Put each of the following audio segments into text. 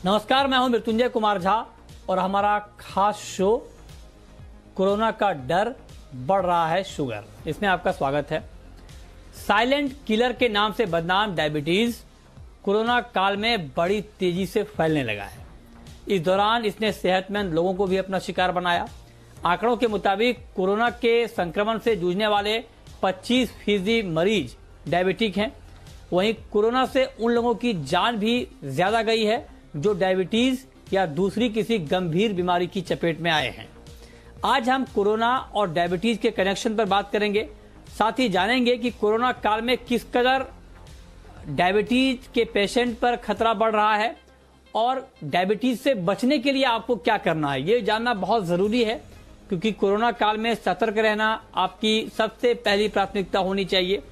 नमस्कार, मैं हूं मृत्युंजय कुमार झा और हमारा खास शो कोरोना का डर बढ़ रहा है शुगर, इसमें आपका स्वागत है। साइलेंट किलर के नाम से बदनाम डायबिटीज कोरोना काल में बड़ी तेजी से फैलने लगा है। इस दौरान इसने सेहतमंद लोगों को भी अपना शिकार बनाया। आंकड़ों के मुताबिक कोरोना के संक्रमण से जूझने वाले 25% मरीज डायबिटिक हैं। वहीं कोरोना से उन लोगों की जान भी ज्यादा गई है जो डायबिटीज या दूसरी किसी गंभीर बीमारी की चपेट में आए हैं। आज हम कोरोना और डायबिटीज के कनेक्शन पर बात करेंगे, साथ ही जानेंगे कि कोरोना काल में किस कदर डायबिटीज के पेशेंट पर खतरा बढ़ रहा है और डायबिटीज से बचने के लिए आपको क्या करना है, ये जानना बहुत जरूरी है, क्योंकि कोरोना काल में सतर्क रहना आपकी सबसे पहली प्राथमिकता होनी चाहिए।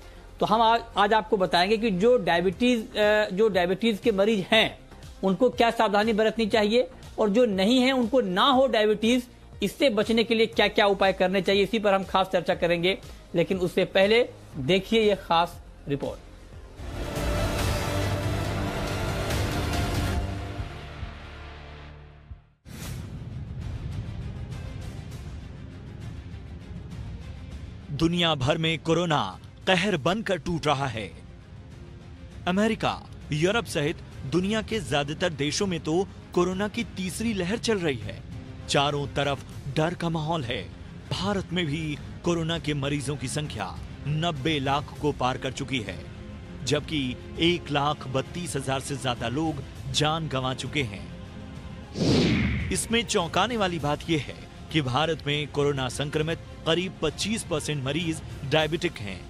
तो हम आज आपको बताएंगे कि जो डायबिटीज के मरीज हैं उनको क्या सावधानी बरतनी चाहिए और जो नहीं है उनको ना हो डायबिटीज, इससे बचने के लिए क्या क्या उपाय करने चाहिए, इसी पर हम खास चर्चा करेंगे। लेकिन उससे पहले देखिए यह खास रिपोर्ट। दुनिया भर में कोरोना कहर बनकर टूट रहा है। अमेरिका, यूरोप सहित दुनिया के ज्यादातर देशों में तो कोरोना की तीसरी लहर चल रही है। चारों तरफ डर का माहौल है। भारत में भी कोरोना के मरीजों की संख्या 90 लाख को पार कर चुकी है, जबकि 1,32,000 से ज्यादा लोग जान गंवा चुके हैं। इसमें चौंकाने वाली बात यह है कि भारत में कोरोना संक्रमित करीब 25% मरीज डायबिटिक हैं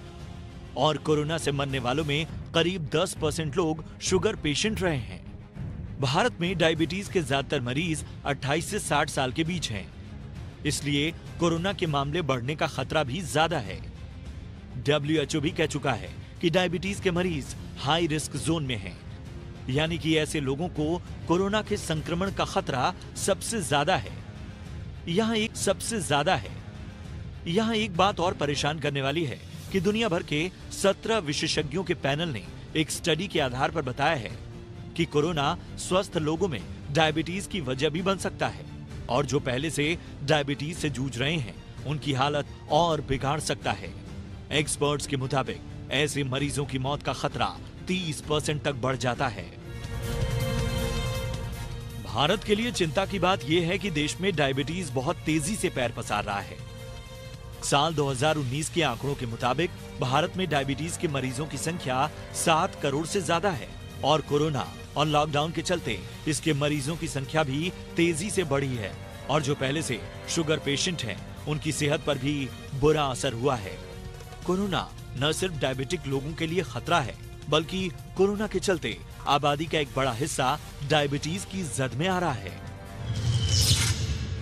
और कोरोना से मरने वालों में करीब 10% लोग शुगर पेशेंट रहे हैं। भारत में डायबिटीज के ज्यादातर मरीज 28 से 60 साल के बीच हैं, इसलिए कोरोना के मामले बढ़ने का खतरा भी ज्यादा है। WHO भी कह चुका है कि डायबिटीज के मरीज हाई रिस्क जोन में हैं, यानी कि ऐसे लोगों को कोरोना के संक्रमण का खतरा सबसे ज्यादा है। यहाँ एक बात और परेशान करने वाली है कि दुनिया भर के 17 विशेषज्ञों के पैनल ने एक स्टडी के आधार पर बताया है कि कोरोना स्वस्थ लोगों में डायबिटीज की वजह भी बन सकता है और जो पहले से डायबिटीज से जूझ रहे हैं उनकी हालत और बिगाड़ सकता है। एक्सपर्ट्स के मुताबिक ऐसे मरीजों की मौत का खतरा 30% तक बढ़ जाता है। भारत के लिए चिंता की बात यह है कि देश में डायबिटीज बहुत तेजी से पैर पसार रहा है। साल 2019 के आंकड़ों के मुताबिक भारत में डायबिटीज के मरीजों की संख्या 7 करोड़ से ज्यादा है और कोरोना और लॉकडाउन के चलते इसके मरीजों की संख्या भी तेजी से बढ़ी है और जो पहले से शुगर पेशेंट हैं, उनकी सेहत पर भी बुरा असर हुआ है। कोरोना न सिर्फ डायबिटिक लोगों के लिए खतरा है, बल्कि कोरोना के चलते आबादी का एक बड़ा हिस्सा डायबिटीज की जद में आ रहा है।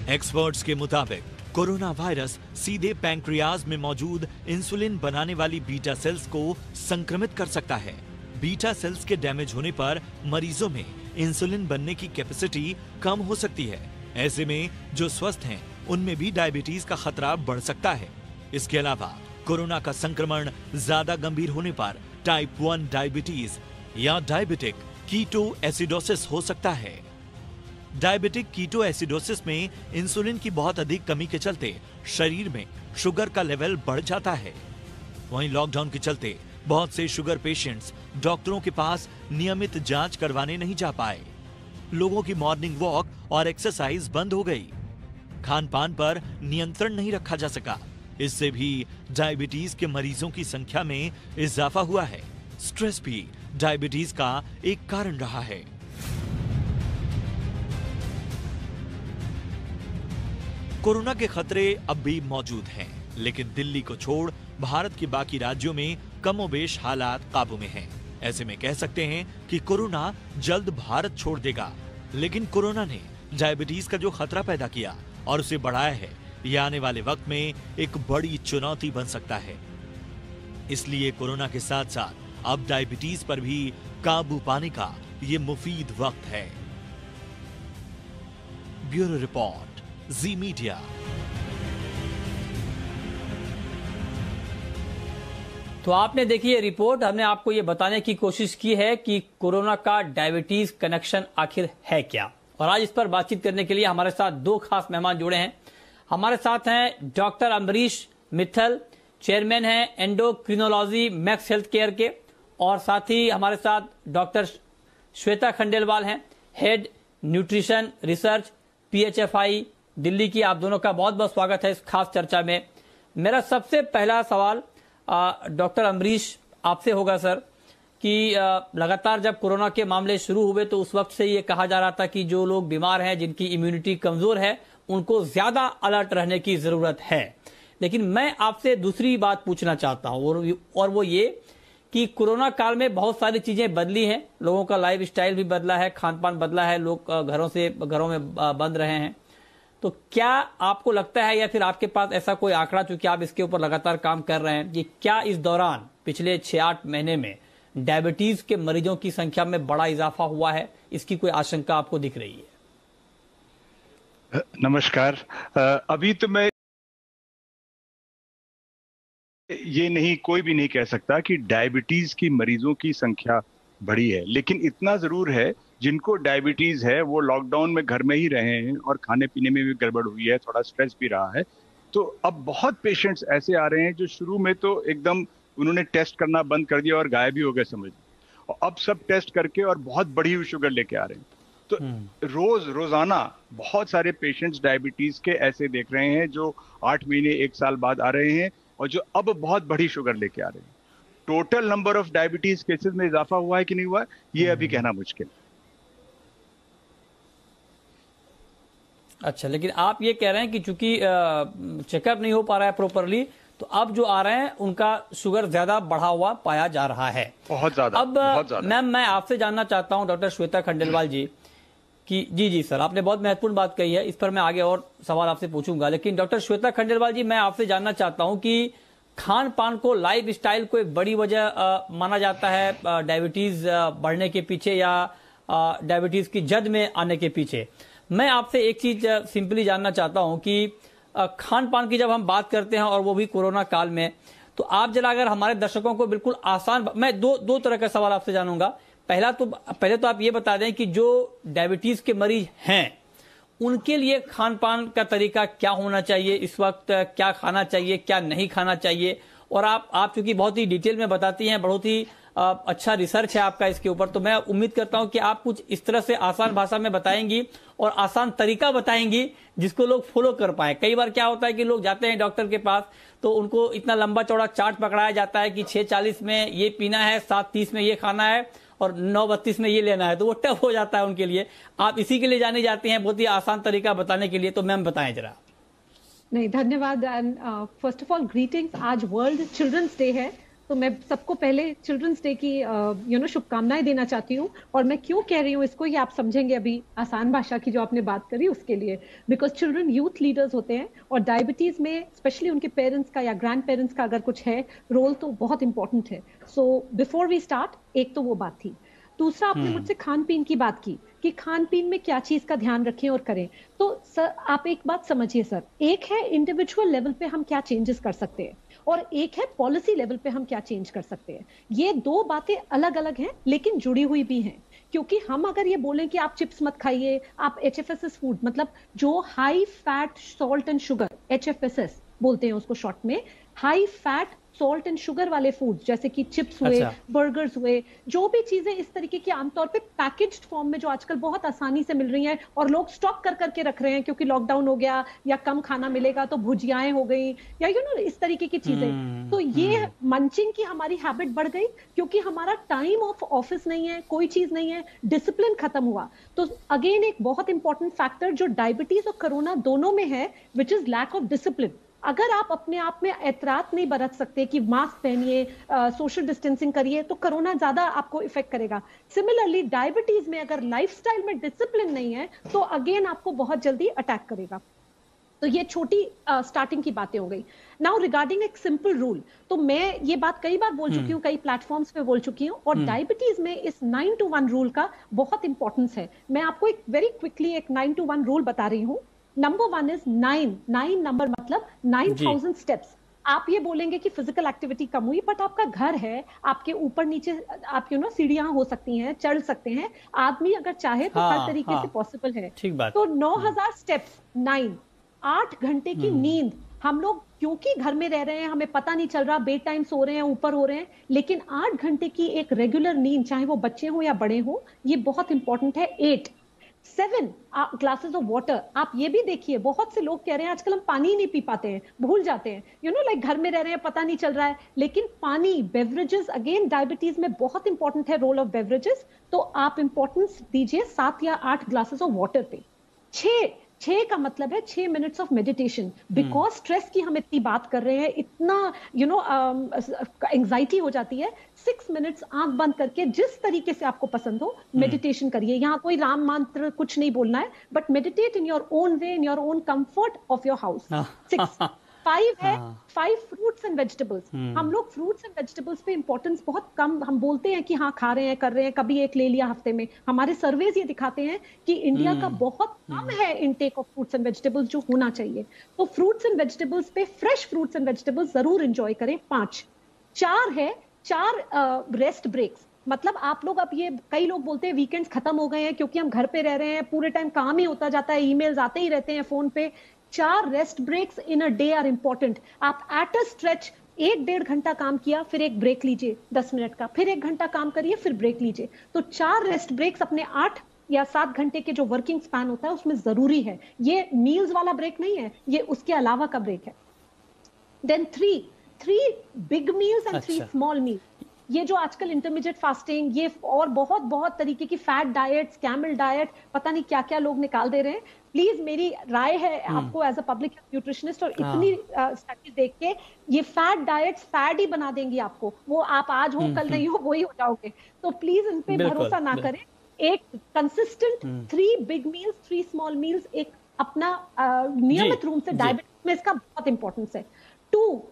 एक्सपर्ट्स के मुताबिक कोरोना वायरस सीधे पैंक्रियाज में मौजूद इंसुलिन बनाने वाली बीटा सेल्स को संक्रमित कर सकता है। बीटा सेल्स के डैमेज होने पर मरीजों में इंसुलिन बनने की कैपेसिटी कम हो सकती है। ऐसे में जो स्वस्थ हैं, उनमें भी डायबिटीज का खतरा बढ़ सकता है। इसके अलावा कोरोना का संक्रमण ज्यादा गंभीर होने पर टाइप 1 डायबिटीज या डायबिटिक कीटो एसिडोसिस हो सकता है। डायबिटिक कीटो एसिडोसिस में इंसुलिन की बहुत अधिक कमी के चलते शरीर में शुगर का लेवल बढ़ जाता है। वहीं लॉकडाउन के चलते बहुत से शुगर पेशेंट्स डॉक्टरों के पास नियमित जांच करवाने नहीं जा पाए। लोगों की मॉर्निंग वॉक और एक्सरसाइज बंद हो गई। खान पान पर नियंत्रण नहीं रखा जा सका। इससे भी डायबिटीज के मरीजों की संख्या में इजाफा हुआ है। स्ट्रेस भी डायबिटीज का एक कारण रहा है। कोरोना के खतरे अब भी मौजूद हैं, लेकिन दिल्ली को छोड़ भारत के बाकी राज्यों में कमोबेश हालात काबू में हैं। ऐसे में कह सकते हैं कि कोरोना जल्द भारत छोड़ देगा, लेकिन कोरोना ने डायबिटीज का जो खतरा पैदा किया और उसे बढ़ाया है, यह आने वाले वक्त में एक बड़ी चुनौती बन सकता है। इसलिए कोरोना के साथ साथ अब डायबिटीज पर भी काबू पाने का ये मुफीद वक्त है। ब्यूरो रिपोर्ट, जी मीडिया। तो आपने देखी ये रिपोर्ट, हमने आपको ये बताने की कोशिश की है कि कोरोना का डायबिटीज कनेक्शन आखिर है क्या। और आज इस पर बातचीत करने के लिए हमारे साथ दो खास मेहमान जुड़े हैं। हमारे साथ हैं डॉक्टर अम्बरीश मित्तल, चेयरमैन हैं एंडोक्रिनोलॉजी मैक्स हेल्थ केयर के, और साथ ही हमारे साथ डॉक्टर श्वेता खंडेलवाल हैं, head nutrition research PHFI Delhi की। आप दोनों का बहुत बहुत स्वागत है इस खास चर्चा में। मेरा सबसे पहला सवाल डॉक्टर अम्बरीश आपसे होगा सर, कि लगातार जब कोरोना के मामले शुरू हुए तो उस वक्त से ये कहा जा रहा था कि जो लोग बीमार हैं, जिनकी इम्यूनिटी कमजोर है, उनको ज्यादा अलर्ट रहने की जरूरत है। लेकिन मैं आपसे दूसरी बात पूछना चाहता हूं, और वो ये कि कोरोना काल में बहुत सारी चीजें बदली हैं, लोगों का लाइफ स्टाइल भी बदला है, खान पान बदला है, लोग घरों में बंद रहे हैं। तो क्या आपको लगता है, या फिर आपके पास ऐसा कोई आंकड़ा, चूंकि आप इसके ऊपर लगातार काम कर रहे हैं, कि क्या इस दौरान पिछले 6-8 महीने में डायबिटीज के मरीजों की संख्या में बड़ा इजाफा हुआ है? इसकी कोई आशंका आपको दिख रही है? नमस्कार। अभी तो मैं ये कोई भी नहीं कह सकता कि डायबिटीज की मरीजों की संख्या बढ़ी है, लेकिन इतना जरूर है जिनको डायबिटीज है वो लॉकडाउन में घर में ही रहे हैं और खाने पीने में भी गड़बड़ हुई है, थोड़ा स्ट्रेस भी रहा है। तो अब बहुत पेशेंट्स ऐसे आ रहे हैं जो शुरू में तो एकदम उन्होंने टेस्ट करना बंद कर दिया और गायब ही हो गए समझ, और अब सब टेस्ट करके और बहुत बढ़ी हुई शुगर लेके आ रहे हैं। तो रोजाना बहुत सारे पेशेंट्स डायबिटीज के ऐसे देख रहे हैं जो 8 महीने 1 साल बाद आ रहे हैं और जो अब बहुत बड़ी शुगर लेके आ रहे हैं। Total number of diabetes cases में इजाफा हुआ है कि नहीं हुआ, ये अभी कहना मुश्किल है। अच्छा, लेकिन आप ये कह रहे हैं कि चूंकि चेकअप नहीं हो पा रहा है प्रॉपरली, तो अब जो आ रहे हैं उनका शुगर ज्यादा बढ़ा हुआ पाया जा रहा है, बहुत ज्यादा। अब मैम, मैं आपसे जानना चाहता हूं डॉक्टर श्वेता खंडेलवाल जी कि जी सर, आपने बहुत महत्वपूर्ण बात कही है, इस पर मैं आगे और सवाल आपसे पूछूंगा। लेकिन डॉक्टर श्वेता खंडेलवाल जी, मैं आपसे जानना चाहता हूं कि खान पान को, लाइफ स्टाइल को एक बड़ी वजह माना जाता है डायबिटीज बढ़ने के पीछे, या डायबिटीज की जद में आने के पीछे। मैं आपसे एक चीज सिंपली जानना चाहता हूं कि खान पान की जब हम बात करते हैं, और वो भी कोरोना काल में, तो आप जरा अगर हमारे दर्शकों को बिल्कुल आसान, मैं दो तरह का सवाल आपसे जानूंगा। पहले तो आप ये बता दें कि जो डायबिटीज के मरीज हैं उनके लिए खान पान का तरीका क्या होना चाहिए, इस वक्त क्या खाना चाहिए, क्या नहीं खाना चाहिए। और आप चूंकि बहुत ही डिटेल में बताती हैं, बहुत ही अच्छा रिसर्च है आपका इसके ऊपर, तो मैं उम्मीद करता हूं कि आप कुछ इस तरह से आसान भाषा में बताएंगी और आसान तरीका बताएंगी जिसको लोग फॉलो कर पाए। कई बार क्या होता है कि लोग जाते हैं डॉक्टर के पास, तो उनको इतना लंबा चौड़ा चार्ट पकड़ाया जाता है कि 6:40 में ये पीना है, 7:30 में ये खाना है, और 9:32 में ये लेना है, तो वो टफ हो जाता है उनके लिए। आप इसी के लिए जाने जाते हैं, बहुत ही आसान तरीका बताने के लिए, तो मैम बताएं जरा। नहीं, धन्यवाद। And first of all greetings. आज वर्ल्ड चिल्ड्रंस डे है, तो मैं सबको पहले चिल्ड्रंस डे की शुभकामनाएं देना चाहती हूँ। और मैं क्यों कह रही हूँ इसको, ये आप समझेंगे अभी आसान भाषा की जो आपने बात करी उसके लिए। बिकॉज चिल्ड्रन यूथ लीडर्स होते हैं, और डायबिटीज में स्पेशली उनके पेरेंट्स का या ग्रैंड पेरेंट्स का अगर कुछ है रोल, तो बहुत इंपॉर्टेंट है। सो बिफोर वी स्टार्ट, एक तो वो बात थी। दूसरा, आपने मुझसे खान पीन की बात की कि खान पीन में क्या चीज का ध्यान रखें और करें। तो सर, आप एक बात समझिए सर, एक है इंडिविजुअल लेवल पे हम क्या चेंजेस कर सकते हैं, और एक है पॉलिसी लेवल पे हम क्या चेंज कर सकते हैं। ये दो बातें अलग अलग हैं, लेकिन जुड़ी हुई भी हैं। क्योंकि हम अगर ये बोलें कि आप चिप्स मत खाइए, आप HFSS फूड, मतलब जो high fat salt and sugar, HFSS बोलते हैं उसको शॉर्ट में, high fat salt and sugar वाले फूड, जैसे कि चिप्स हुए, बर्गर्स हुए, जो भी चीजें इस तरीके की आमतौर पे पैकेज्ड फॉर्म में जो आजकल बहुत आसानी से मिल रही हैं और लोग स्टॉक कर करके रख रहे हैं क्योंकि लॉकडाउन हो गया या कम खाना मिलेगा, तो भुजियाएं हो गई या इस तरीके की चीजें। तो ये मंचिंग की हमारी हैबिट बढ़ गई क्योंकि हमारा टाइम ऑफ ऑफिस नहीं है, कोई चीज नहीं है, डिसिप्लिन खत्म हुआ। तो अगेन एक बहुत इंपॉर्टेंट फैक्टर जो डायबिटीज और कोरोना दोनों में है, which is lack of discipline. अगर आप अपने आप में एहतियात नहीं बरत सकते कि मास्क पहनिए, सोशल डिस्टेंसिंग करिए, तो कोरोना ज्यादा आपको इफेक्ट करेगा। सिमिलरली डायबिटीज में अगर लाइफस्टाइल में डिसिप्लिन नहीं है, तो अगेन आपको बहुत जल्दी अटैक करेगा। तो ये छोटी स्टार्टिंग की बातें हो गई। नाउ रिगार्डिंग एक सिंपल रूल, तो मैं ये बात कई बार बोल चुकी हूँ, कई प्लेटफॉर्म्स पे बोल चुकी हूँ, और डायबिटीज में इस 9 to 1 रूल का बहुत इंपॉर्टेंस है। मैं आपको एक वेरी क्विकली एक 9 to 1 रूल बता रही हूँ। नंबर 1 इज 9 नंबर, मतलब 9,000 स्टेप्स। आप ये बोलेंगे कि फिजिकल एक्टिविटी कम हुई, बट आपका घर है, आपके ऊपर नीचे आप सीढ़ियां हो सकती हैं, चढ़ सकते हैं, आदमी अगर चाहे तो हर तरीके से पॉसिबल है। ठीक बात। तो 9000 स्टेप्स, 8 घंटे की नींद, हम लोग क्योंकि घर में रह रहे हैं, हमें पता नहीं चल रहा, बे टाइम सो रहे हैं, ऊपर हो रहे हैं, लेकिन 8 घंटे की एक रेगुलर नींद, चाहे वो बच्चे हो या बड़े हो, ये बहुत इंपॉर्टेंट है। 7 ग्लासेस ऑफ वाटर। आप ये भी देखिए, बहुत से लोग कह रहे हैं आजकल हम पानी ही नहीं पी पाते हैं, भूल जाते हैं, लाइक घर में रह रहे हैं, पता नहीं चल रहा है, लेकिन पानी, बेवरेजेस, अगेन डायबिटीज में बहुत इंपॉर्टेंट है रोल ऑफ बेवरेजेस, तो आप इंपॉर्टेंस दीजिए 7 या 8 ग्लासेस ऑफ वाटर पे। 6 का मतलब है 6 minutes of meditation, because stress की हम इतनी बात कर रहे हैं, इतना एंजाइटी हो जाती है। 6 मिनट्स आंख बंद करके जिस तरीके से आपको पसंद हो मेडिटेशन करिए। यहाँ कोई राम मंत्र कुछ नहीं बोलना है, but meditate in your own way, in your own comfort of your house. 6 5 है 5 फ्रूट्स एंड वेजिटेबल्स। हम लोग फ्रूट्स एंड वेजिटेबल्स पे इंपॉर्टेंस बहुत कम, हम बोलते हैं कि हाँ खा रहे हैं, कर रहे हैं, कभी एक ले लिया हफ्ते में। हमारे सर्वेज ये दिखाते हैं कि इंडिया का बहुत कम है intake of fruits and vegetables, जो होना चाहिए। तो फ्रूट्स एंड वेजिटेबल्स पे, फ्रेश फ्रूट्स एंड वेजिटेबल्स जरूर एंजॉय करें। 5 4 रेस्ट ब्रेक्स। मतलब आप लोग, अब ये कई लोग बोलते हैं वीकेंड्स खत्म हो गए हैं क्योंकि हम घर पे रह रहे हैं, पूरे टाइम काम ही होता जाता है, ईमेल्स आते ही रहते हैं फोन पे। 4 rest breaks in a day are important. आप एट अ स्ट्रेच 1-1.5 घंटा काम किया, फिर एक ब्रेक लीजिए 10 मिनट का, फिर 1 घंटा काम करिए, फिर ब्रेक लीजिए। तो 4 रेस्ट ब्रेक्स अपने 8 या 7 घंटे के जो वर्किंग स्पैन होता है उसमें जरूरी है। ये मील्स वाला ब्रेक नहीं है, ये उसके अलावा का ब्रेक है। Then 3 big meals and 3 small meals. ये जो आजकल इंटरमीडिएट फास्टिंग, ये और बहुत बहुत तरीके की फैट डाइट, कैमल डाइट, पता नहीं क्या क्या लोग निकाल दे रहे हैं। प्लीज मेरी राय है आपको एज अ पब्लिक न्यूट्रिशनिस्ट, और इतनी स्टडीज देख के, ये फैट डाइट्स फैट ही बना देंगी आपको। वो आप आज हो कल नहीं हो, वही हो जाओगे। तो प्लीज इन पे भरोसा ना करें। एक consistent 3 big meals, 3 small meals, एक अपना नियमित रूप से, डायबिटीज में इसका बहुत इंपॉर्टेंस है। 2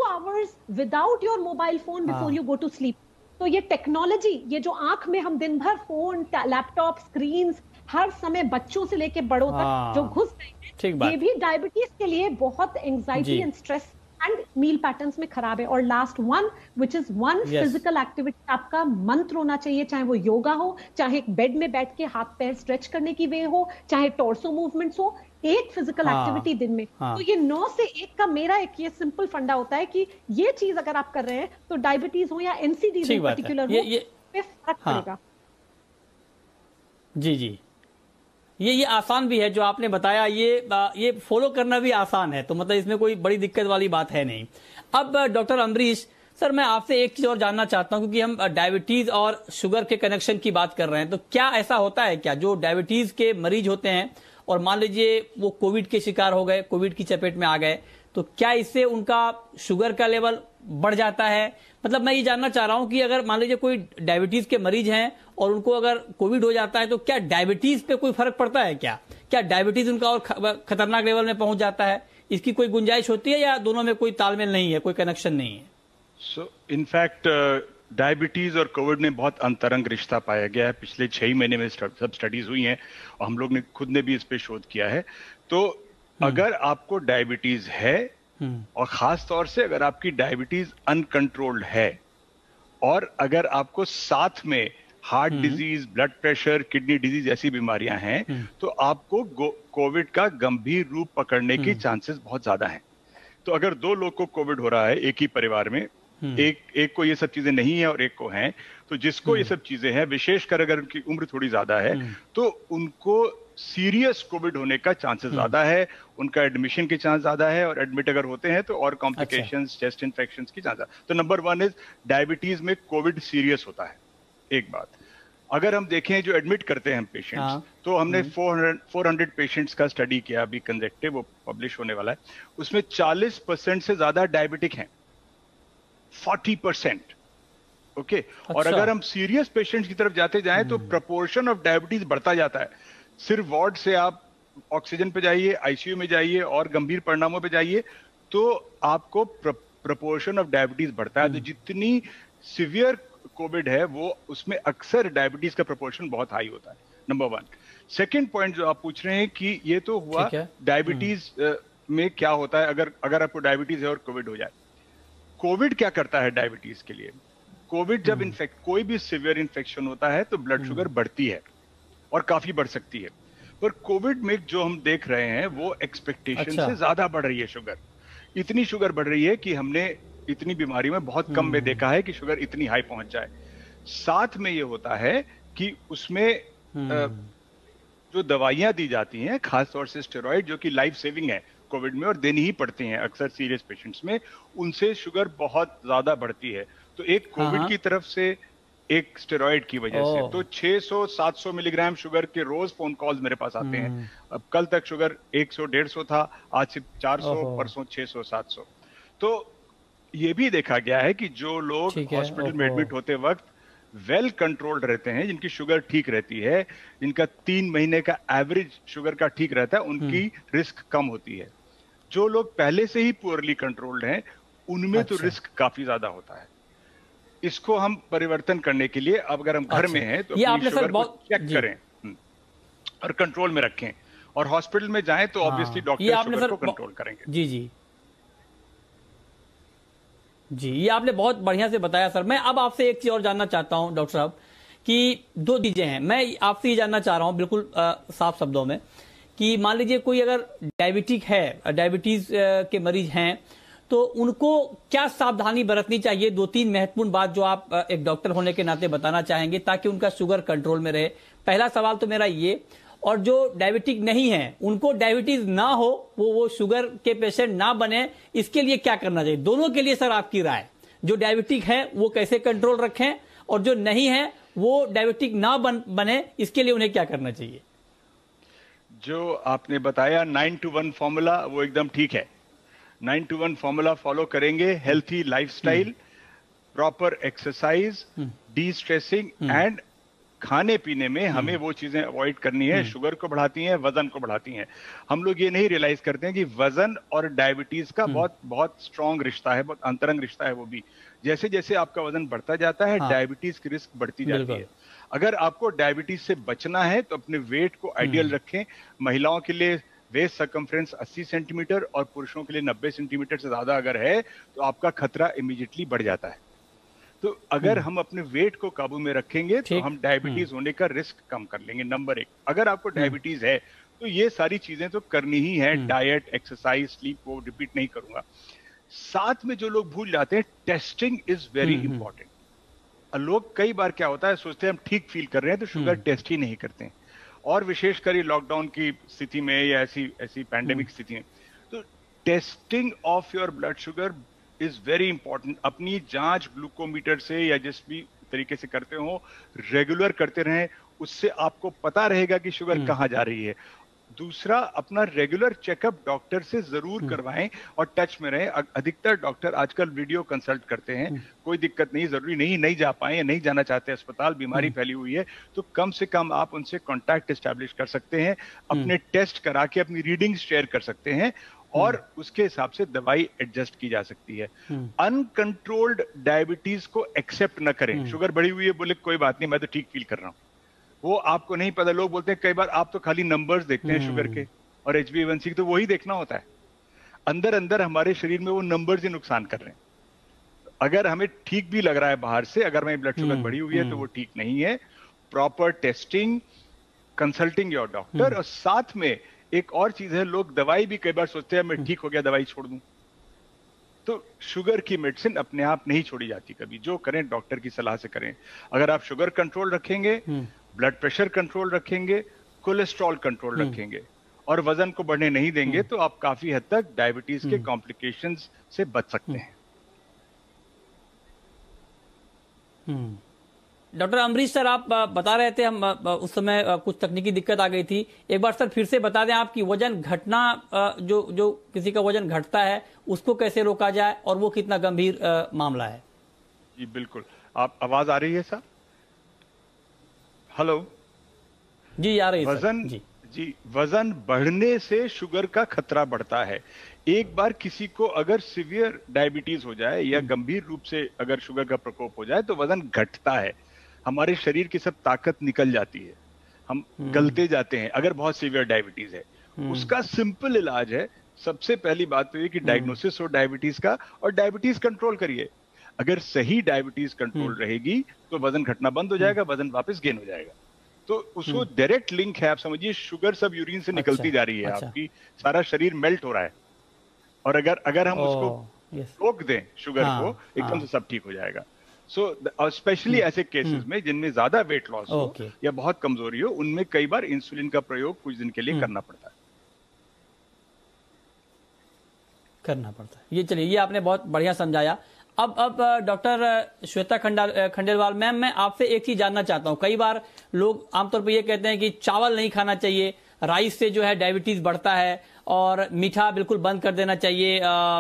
hours without your mobile phone before you go to sleep। तो ये टेक्नोलॉजी, ये जो आंख में हम दिन भर फोन, लैपटॉप, स्क्रीन्स, हर समय बच्चों से लेके बड़ों तक जो घुस गए हैं, ये भी डायबिटीज के लिए बहुत anxiety and stress and meal patterns में खराब है। और last one, which is one physical activity, आपका मंत्र होना चाहिए, चाहे वो योगा हो, चाहे बेड में बैठ के हाथ पैर स्ट्रेच करने की वे हो, चाहे टॉर्सो मूवमेंट्स हो, एक फिजिकल एक्टिविटी दिन में। तो ये 9 से 1 का मेरा एक ये सिंपल फंडा होता है कि ये चीज अगर आप कर रहे हैं तो डायबिटीज हो या एनसीडी इन पर्टिकुलर हो, पे फर्क पड़ेगा। जी, ये आसान भी है जो आपने बताया, ये फॉलो करना भी आसान है, तो मतलब इसमें कोई बड़ी दिक्कत वाली बात है नहीं। अब डॉक्टर अम्बरीश सर, मैं आपसे एक चीज और जानना चाहता हूं, क्योंकि हम डायबिटीज और शुगर के कनेक्शन की बात कर रहे हैं, तो क्या ऐसा होता है क्या, जो डायबिटीज के मरीज होते हैं और मान लीजिए वो कोविड के शिकार हो गए, कोविड की चपेट में आ गए, तो क्या इससे उनका शुगर का लेवल बढ़ जाता है? मतलब मैं ये जानना चाह रहा हूं कि अगर मान लीजिए कोई डायबिटीज के मरीज हैं और उनको अगर कोविड हो जाता है, तो क्या डायबिटीज पे कोई फर्क पड़ता है? क्या डायबिटीज उनका और खतरनाक लेवल में पहुंच जाता है? इसकी कोई गुंजाइश होती है या दोनों में कोई तालमेल नहीं है, कोई कनेक्शन नहीं है? सो इनफैक्ट डायबिटीज और कोविड में बहुत अंतरंग रिश्ता पाया गया है। पिछले 6 महीने में सब स्टडीज हुई हैं और हम लोग ने खुद ने भी इस पे शोध किया है। तो अगर आपको डायबिटीज है, और खास तौर से अगर आपकी डायबिटीज अनकंट्रोल्ड है, और अगर आपको साथ में heart disease, blood pressure, kidney disease ऐसी बीमारियां हैं, तो आपको कोविड का गंभीर रूप पकड़ने की चांसेस बहुत ज्यादा हैं। तो अगर 2 लोग को कोविड हो रहा है एक ही परिवार में, एक को ये सब चीजें नहीं है और एक को है, तो जिसको ये सब चीजें हैं, विशेषकर अगर उनकी उम्र थोड़ी ज्यादा है, तो उनको सीरियस कोविड होने का चांसेस ज्यादा है, उनका एडमिशन के चांस ज्यादा है, और एडमिट अगर होते हैं तो और कॉम्प्लिकेशंस, चेस्ट इन्फेक्शंस की चांस। तो नंबर 1 इज डायबिटीज में कोविड सीरियस होता है। एक बात, अगर हम देखें जो एडमिट करते हैं हम पेशेंट्स, तो हमने 400 पेशेंट्स का स्टडी किया अभी कंजेक्टिव, वो पब्लिश होने वाला है। उसमें 40% से ज्यादा डायबिटिक हैं, 40%। ओके, और अगर हम सीरियस पेशेंट्स की तरफ जाते जाएं तो प्रोपोर्शन ऑफ डायबिटीज बढ़ता जाता है। सिर्फ वार्ड से आप ऑक्सीजन पे जाइए, आईसीयू में जाइए और गंभीर परिणामों पे जाइए, तो आपको प्रोपोर्शन ऑफ डायबिटीज बढ़ता है। तो जितनी सीवियर कोविड है, वो उसमें अक्सर डायबिटीज का प्रोपोर्शन बहुत हाई होता है। नंबर 1। सेकेंड पॉइंट जो आप पूछ रहे हैं कि ये तो हुआ डायबिटीज में क्या होता है, अगर आपको डायबिटीज है और कोविड हो जाए। कोविड क्या करता है डायबिटीज के लिए? कोविड जब कोई भी सिवियर इन्फेक्शन होता है तो ब्लड शुगर बढ़ती है और काफी बढ़ सकती है। पर कोविड में जो हम देख रहे हैं वो एक्सपेक्टेशन से ज्यादा बढ़ रही है शुगर। इतनी शुगर बढ़ रही है कि हमने इतनी बीमारी में बहुत कम में देखा है कि शुगर इतनी हाई पहुंच जाए। साथ में ये होता है कि उसमें जो दवाइयां दी जाती हैं, खासतौर से स्टेरॉइड, जो कि लाइफ सेविंग है कोविड में और देनी ही पड़ती हैं अक्सर सीरियस पेशेंट्स में, उनसे शुगर बहुत ज्यादा बढ़ती है। तो एक कोविड की तरफ से, एक स्टेरॉइड की वजह से, तो 600-700 मिलीग्राम शुगर के रोज फोन कॉल्स मेरे पास आते हैं। अब कल तक शुगर 100-150 था, आज सिर्फ 400, परसों 600-700। तो ये भी देखा गया है कि जो लोग हॉस्पिटल में एडमिट होते वक्त वेल कंट्रोल्ड रहते हैं, जिनकी शुगर ठीक रहती है, जिनका 3 महीने का एवरेज शुगर का ठीक रहता है, उनकी रिस्क कम होती है। जो लोग पहले से ही पुअरली कंट्रोल्ड हैं, उनमें तो रिस्क काफी ज्यादा होता है। इसको हम परिवर्तन करने के लिए, अब अगर हम घर में हैं तो अपनी शुगर को चेक करें और कंट्रोल में रखें, और हॉस्पिटल में जाएं तो ऑब्वियसली डॉक्टर शुगर को कंट्रोल करेंगे। जी जी जी, ये आपने बहुत बढ़िया से बताया सर। मैं अब आपसे एक चीज और जानना चाहता हूं डॉक्टर साहब, कि 2 चीजें हैं। मैं आपसे ये जानना चाह रहा हूं बिल्कुल साफ शब्दों में, कि मान लीजिए कोई अगर डायबिटिक है, डायबिटीज के मरीज हैं, तो उनको क्या सावधानी बरतनी चाहिए? 2-3 महत्वपूर्ण बात जो आप एक डॉक्टर होने के नाते बताना चाहेंगे ताकि उनका शुगर कंट्रोल में रहे। पहला सवाल तो मेरा ये। और जो डायबिटिक नहीं है, उनको डायबिटीज ना हो, वो शुगर के पेशेंट ना बने, इसके लिए क्या करना चाहिए? दोनों के लिए सर आपकी राय, जो डायबिटिक है वो कैसे कंट्रोल रखें, और जो नहीं है वो डायबिटिक ना बने, इसके लिए उन्हें क्या करना चाहिए? जो आपने बताया 9 to 1 फॉर्मूला, वो एकदम ठीक है। 9 to 1 फॉर्मूला फॉलो करेंगे, healthy lifestyle, proper exercise, D stressing and खाने पीने में हमें वो चीजें अवॉइड करनी है शुगर को बढ़ाती हैं, वजन को बढ़ाती हैं। हम लोग ये नहीं रियलाइज करते हैं कि वजन और डायबिटीज का बहुत बहुत स्ट्रॉन्ग रिश्ता है, बहुत अंतरंग रिश्ता है। वो भी जैसे जैसे आपका वजन बढ़ता जाता है, डायबिटीज की रिस्क बढ़ती जाती है। अगर आपको डायबिटीज से बचना है तो अपने वेट को आइडियल रखें। महिलाओं के लिए वेस्ट सर्कमफ्रेंस 80 सेंटीमीटर और पुरुषों के लिए 90 सेंटीमीटर से ज्यादा अगर है तो आपका खतरा इमीडिएटली बढ़ जाता है। तो अगर हम अपने वेट को काबू में रखेंगे तो हम डायबिटीज होने का रिस्क कम कर लेंगे। नंबर 1, अगर आपको डायबिटीज है तो ये सारी चीजें तो करनी ही है, डाइट, एक्सरसाइज, स्लीप, वो रिपीट नहीं करूंगा। साथ में जो लोग भूल जाते हैं, टेस्टिंग इज वेरी इंपॉर्टेंट। लोग कई बार क्या होता है, सोचते हैं हम ठीक फील कर रहे हैं तो शुगर टेस्ट ही नहीं करते हैं, और विशेषकर लॉकडाउन की स्थिति में या ऐसी पैंडेमिक स्थिति में। तो testing of your blood sugar is very important. अपनी जांच ग्लूकोमीटर से या जिस भी तरीके से करते हो, रेगुलर करते रहें, उससे आपको पता रहेगा कि शुगर कहाँ जा रही है। दूसरा, अपना रेगुलर चेकअप डॉक्टर से जरूर करवाएं और टच में रहें। अधिकतर डॉक्टर आजकल वीडियो कंसल्ट करते हैं, कोई दिक्कत नहीं, जरूरी नहीं जा पाए या नहीं जाना चाहते अस्पताल, बीमारी फैली हुई है तो कम से कम आप उनसे कांटेक्ट एस्टैब्लिश कर सकते हैं, अपने टेस्ट करा के अपनी रीडिंग शेयर कर सकते हैं और उसके हिसाब से दवाई एडजस्ट की जा सकती है। अनकंट्रोल्ड डायबिटीज को एक्सेप्ट न करें। शुगर बढ़ी हुई है, बोले कोई बात नहीं, मैं तो ठीक फील कर रहा हूं। वो आपको नहीं पता। लोग बोलते हैं कई बार, आप तो खाली नंबर्स देखते हैं शुगर के और HbA1c, तो वही देखना होता है। अंदर अंदर हमारे शरीर में वो नंबर्स ही नुकसान कर रहे हैं। अगर हमें ठीक भी लग रहा है बाहर से, अगर हमारी ब्लड शुगर बढ़ी हुई है तो वो ठीक नहीं है। Proper testing, consulting your doctor, और साथ में एक और चीज है, लोग दवाई भी कई बार सोचते हैं मैं ठीक हो गया दवाई छोड़ दूं। तो शुगर की मेडिसिन अपने आप नहीं छोड़ी जाती कभी। जो करें डॉक्टर की सलाह से करें। अगर आप शुगर कंट्रोल रखेंगे, ब्लड प्रेशर कंट्रोल रखेंगे, कोलेस्ट्रॉल कंट्रोल रखेंगे और वजन को बढ़ने नहीं देंगे तो आप काफी हद तक डायबिटीज के कॉम्प्लिकेशंस से बच सकते हैं। डॉक्टर अमरीश सर, आप बता रहे थे, हम उस समय कुछ तकनीकी दिक्कत आ गई थी। एक बार सर फिर से बता दें आप कि वजन घटना, जो किसी का वजन घटता है उसको कैसे रोका जाए और वो कितना गंभीर मामला है? जी बिल्कुल। आप आवाज आ रही है सर? हेलो जी, आ रही है वजन जी, वजन बढ़ने से शुगर का खतरा बढ़ता है। एक बार किसी को अगर सीवियर डायबिटीज हो जाए या गंभीर रूप से अगर शुगर का प्रकोप हो जाए तो वजन घटता है, हमारे शरीर की सब ताकत निकल जाती है, हम गलते जाते हैं अगर बहुत सीवियर डायबिटीज है। उसका सिंपल इलाज है सबसे पहली बात तो ये कि डायग्नोसिस हो डायबिटीज का, और डायबिटीज कंट्रोल करिए। अगर सही डायबिटीज कंट्रोल रहेगी तो वजन घटना बंद हो जाएगा, वजन वापस गेन हो जाएगा। तो उसको डायरेक्ट लिंक है। आप समझिए शुगर सब यूरिन से निकलती जा रही है, आपकी सारा शरीर मेल्ट हो रहा है, और अगर हम उसको रोक दें शुगर को, एकदम से सब ठीक हो जाएगा। सो स्पेशली ऐसे केसेस में जिनमें ज्यादा वेट लॉस हो या बहुत कमजोरी हो, उनमें कई बार इंसुलिन का प्रयोग कुछ दिन के लिए करना पड़ता है। ये चलिए, ये आपने बहुत बढ़िया समझाया। अब डॉक्टर श्वेता खंडेलवाल मैम, मैं आपसे एक चीज जानना चाहता हूं। कई बार लोग आमतौर पर ये कहते हैं कि चावल नहीं खाना चाहिए, राइस से जो है डायबिटीज बढ़ता है, और मीठा बिल्कुल बंद कर देना चाहिए,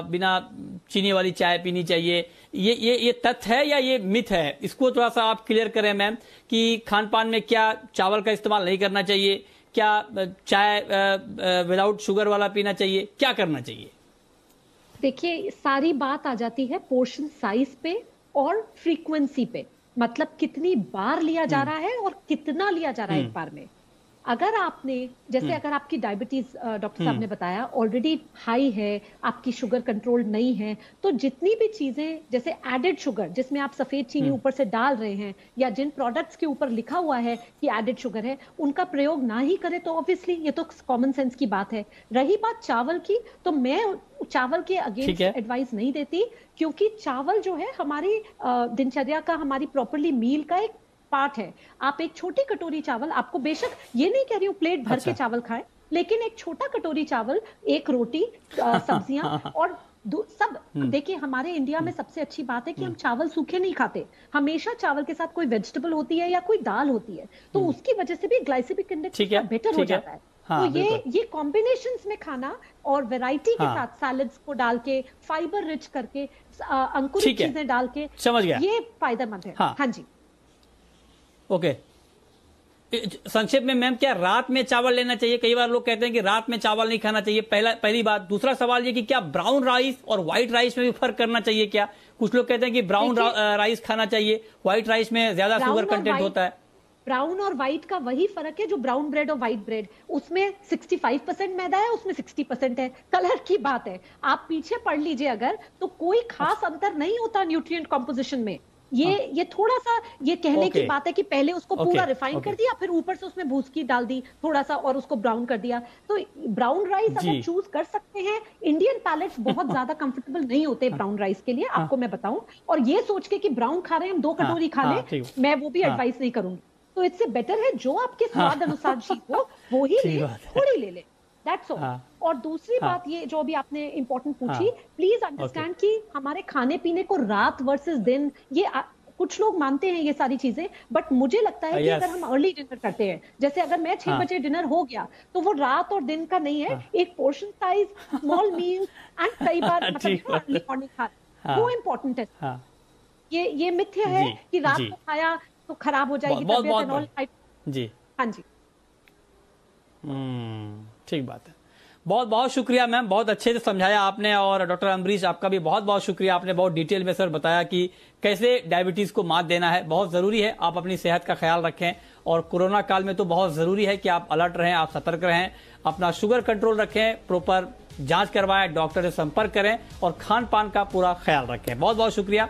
बिना चीनी वाली चाय पीनी चाहिए। ये तथ्य है या ये मिथ है? इसको थोड़ा सा आप क्लियर करें मैम, कि खान पान में क्या चावल का इस्तेमाल नहीं करना चाहिए, क्या चाय विदाउट शुगर वाला पीना चाहिए, क्या करना चाहिए? देखिए, सारी बात आ जाती है पोर्शन साइज पे और फ्रीक्वेंसी पे, मतलब कितनी बार लिया जा रहा है और कितना लिया जा रहा है एक बार में। अगर आपने जैसे अगर आपकी डायबिटीज डॉक्टर साहब ने बताया ऑलरेडी हाई है, आपकी शुगर कंट्रोल नहीं है, तो जितनी भी चीजें जैसे एडेड शुगर, जिसमें आप सफेद चीनी ऊपर से डाल रहे हैं, या जिन प्रोडक्ट्स के ऊपर लिखा हुआ है कि एडेड शुगर है, उनका प्रयोग ना ही करें। तो ऑब्वियसली ये तो कॉमन सेंस की बात है। रही बात चावल की, तो मैं चावल के अगेंस्ट एडवाइस नहीं देती, क्योंकि चावल जो है हमारी दिनचर्या का, हमारी प्रॉपरली मील का एक पार्ट है। आप एक छोटी कटोरी चावल, आपको बेशक ये नहीं कह रही हूं प्लेट भर के चावल खाएं, लेकिन एक छोटा कटोरी चावल, एक रोटी, सब्जियां और सब। देखिए, हमारे इंडिया में सबसे अच्छी बात है कि हम चावल सूखे नहीं खाते, हमेशा चावल के साथ कोई वेजिटेबल होती है या कोई दाल होती है, तो उसकी वजह से भी ग्लाइसेमिक इंडेक्स बेटर हो जाता है। तो ये कॉम्बिनेशंस में खाना और वैरायटी के साथ सैलड्स को डाल के, फाइबर रिच करके, अंकुरित चीजें डाल के, समझ गया, ये फायदेमंद है। हाँ जी, ओके। संक्षेप में मैम, क्या रात में चावल लेना चाहिए? कई बार लोग कहते हैं कि रात में चावल नहीं खाना चाहिए, पहली बात। दूसरा सवाल ये कि क्या ब्राउन राइस और व्हाइट राइस में भी फर्क करना चाहिए क्या? कुछ लोग कहते हैं कि ब्राउन राइस खाना चाहिए, व्हाइट राइस में ज्यादा शुगर कंटेंट होता है। ब्राउन और व्हाइट का वही फर्क है जो ब्राउन ब्रेड और व्हाइट ब्रेड, उसमें 65% मैदा है, उसमें 60% है। कलर की बात है, आप पीछे पढ़ लीजिए अगर, तो कोई खास अंतर नहीं होता न्यूट्रिएंट कॉम्पोजिशन में। ये थोड़ा सा ये कहने की बात है कि पहले उसको पूरा रिफाइन कर दिया, फिर ऊपर से उसमें भूस की डाल दी थोड़ा सा, और उसको ब्राउन कर दिया। तो ब्राउन राइस अगर चूज कर सकते हैं, इंडियन पैलेट्स बहुत ज्यादा कंफर्टेबल नहीं होते ब्राउन राइस के लिए, आपको मैं बताऊं। और ये सोच के कि ब्राउन खा रहे हैं हम 2 कटोरी खा लें, मैं वो भी एडवाइस नहीं करूंगी। तो इससे बेटर है जो आपके स्वाद अनुसार ठीक हो वो ही ले, थोड़ी ले ले, दैट्स ऑल। और दूसरी बात, ये जो भी आपने इंपॉर्टेंट पूछी, प्लीज अंडरस्टैंड कि हमारे खाने पीने को रात वर्सेस दिन, ये कुछ लोग मानते हैं ये सारी चीजें, बट मुझे लगता है कि अगर हम अर्ली डिनर करते हैं, जैसे अगर मैं 6 बजे डिनर हो गया, तो वो रात और दिन का नहीं है, एक portion size, small meal and कई बार मतलब अर्ली मॉर्निंग खाना, वो इम्पोर्टेंट है। ये मिथ्या है कि रात को खाया तो खराब हो जाएगी तबीयत। जी, हाँ जी, ठीक बात है। बहुत बहुत शुक्रिया मैम, बहुत अच्छे से समझाया आपने। और डॉक्टर अम्बरीश, आपका भी बहुत बहुत शुक्रिया, आपने बहुत डिटेल में सर बताया कि कैसे डायबिटीज को मात देना है। बहुत जरूरी है आप अपनी सेहत का ख्याल रखें, और कोरोना काल में तो बहुत जरूरी है कि आप अलर्ट रहें, आप सतर्क रहें, अपना शुगर कंट्रोल रखें, प्रॉपर जांच करवाएं, डॉक्टर से संपर्क करें, और खान पान का पूरा ख्याल रखें। बहुत बहुत शुक्रिया।